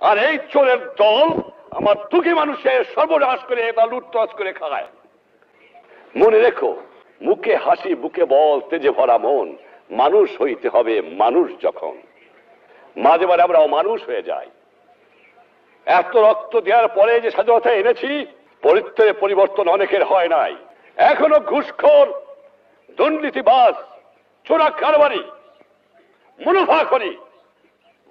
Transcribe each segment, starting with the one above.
আর এই চোরের দল আমার দুঃখী মানুষের সর্বনাশ করে বা লুটতরাজ করে খায়। মনে রেখো, মুখে হাসি বুকে বল তেজে ভরা মন, মানুষ হইতে হবে মানুষ। যখন মাঝে মাঝে আমরা অমানুষ হয়ে যাই। এত রক্ত দেওয়ার পরে যে স্বাধীনতা এনেছি, পরিবর্তন অনেকের হয় নাই। এখনো ঘুষখোর, দুর্নীতিবাজ, চোরা কারবারি, মুনাফাখোরি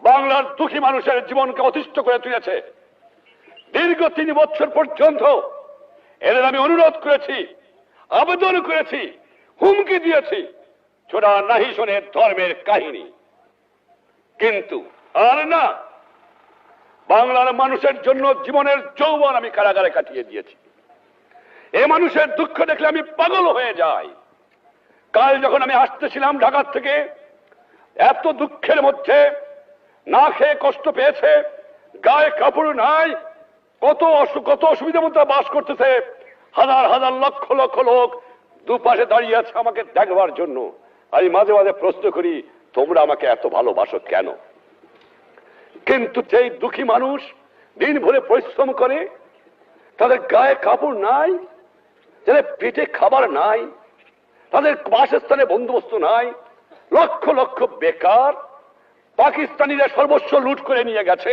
বাংলার দুঃখী মানুষের জীবনকে অতিষ্ঠ করে তুলেছে। দীর্ঘ 3 বছর পর্যন্ত এদের আমি অনুরোধ করেছি, আবেদন করেছি, হুমকি দিয়েছি, ছোড়া নাহি শোনে ধর্মের কাহিনী। কিন্তু আর না, বাংলার মানুষের জন্য জীবনের যৌবন আমি কারাগারে কাটিয়ে দিয়েছি। এ মানুষের দুঃখ দেখলে আমি পাগল হয়ে যাই। কাল যখন আমি আসতেছিলাম ঢাকা থেকে, এত দুঃখের মধ্যে, না খেয়ে কষ্ট পেয়েছে, গায়ে কাপড় নাই, কত অসুবিধার মধ্যে বাস করতেছে। হাজার হাজার লক্ষ লক্ষ লোক দুপাশে দাঁড়িয়ে আছে আমাকে দেখবার জন্য। আমি মাঝে মাঝে প্রশ্ন করি, তোমরা আমাকে এত ভালোবাসো কেন? কিন্তু সেই দুঃখী মানুষ দিন ভরে পরিশ্রম করে, তাদের গায়ে কাপড় নাই, যাদের পেটে খাবার নাই, তাদের বাসস্থানে বন্দোবস্ত নাই, লক্ষ লক্ষ বেকার, পাকিস্তানিরা সর্বস্ব লুট করে নিয়ে গেছে,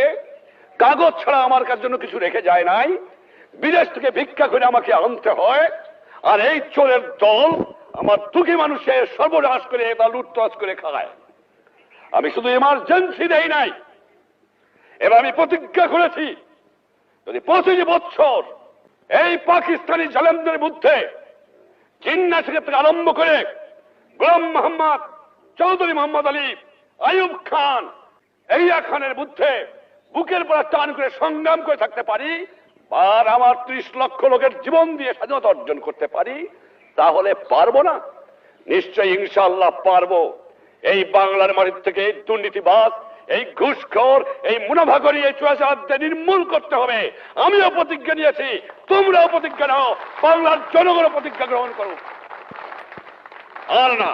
কাগজ ছাড়া আমার কাছে জন্য কিছু রেখে যায় নাই, বিদেশ থেকে ভিক্ষা করে আমাকে আনতে হয়। আর এই চোরের দল আমার দুঃখী মানুষের সর্বনাশ করে বা লুটতরাজ করে খায়। আমি শুধু এমার্জেন্সি দেই নাই, এবার আমি প্রতিজ্ঞা করেছি, যদি 25 বছর এই পাকিস্তানি জালেমদের মধ্যে জিন্না থেকে আরম্ভ করে গোলাম মোহাম্মদ, চৌধুরী মোহাম্মদ আলী, আইয়ুব খান, এইয়া খানের মধ্যে বুকের পর টান করে সংগ্রাম করে থাকতে পারি, আর আমার 30 লক্ষ লোকের জীবন দিয়ে স্বাধীনতা অর্জন করতে পারি, তাহলে পারবো না? নিশ্চয়ই ইনশাআল্লাহ পারবো। এই বাংলার মাটির থেকে এই দুর্নীতিবাজ, এই ঘুষখোর, এই মুনাফাখোরি, এই চোরাচালানকে নির্মূল করতে হবে। আমিও প্রতিজ্ঞা নিয়েছি, তোমরাও প্রতিজ্ঞা নাও, বাংলার জনগণ প্রতিজ্ঞা গ্রহণ করো। আর না,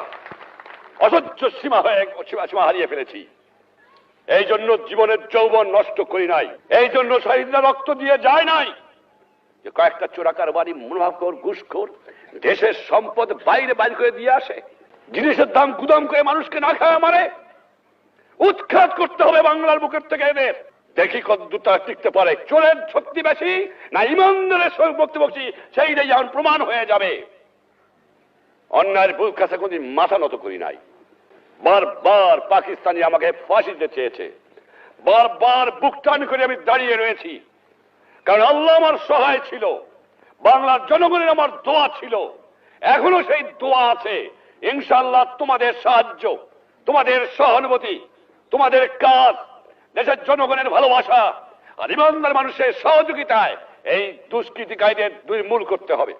অসহ্য সীমা হারিয়ে ফেলেছি। এই জন্য জীবনের যৌবন নষ্ট করি নাই, এই জন্য শহীদরা রক্ত দিয়ে যায় নাই যে কয়েকটা চোরাকারবারি, মুনাফাখোর, ঘুষখোর দেশের সম্পদ বাইরে করে দিয়ে আসে, জিনিসের দাম গুদাম করে মানুষকে না খাওয়া মারে। উৎখাত করতে হবে বাংলার বুকের থেকে এদের। দেখি কতদূর তারা টিকতে পারে। চোরের শক্তি বেশি না ইমানদারের বক্তব্য, সেইটাই যখন প্রমাণ হয়ে যাবে। অন্যায়ের বুক কাছে কোনদিন মাথা নত করি নাই। বারবার পাকিস্তানি আমাকে ফাঁসি দিতে চেয়েছে, বারবার বুক টান করে আমি দাঁড়িয়ে রয়েছি, কারণ আল্লাহ আমার সহায় ছিল, বাংলার জনগণের আমার দোয়া ছিল, এখনো সেই দোয়া আছে। ইনশাআল্লাহ তোমাদের সাহায্য, তোমাদের সহানুভূতি, তোমাদের কাজ, দেশের জনগণের ভালোবাসা আর ইমানদার মানুষের সহযোগিতায় এই দুষ্কৃতিকারীদের নির্মূল করতে হবে।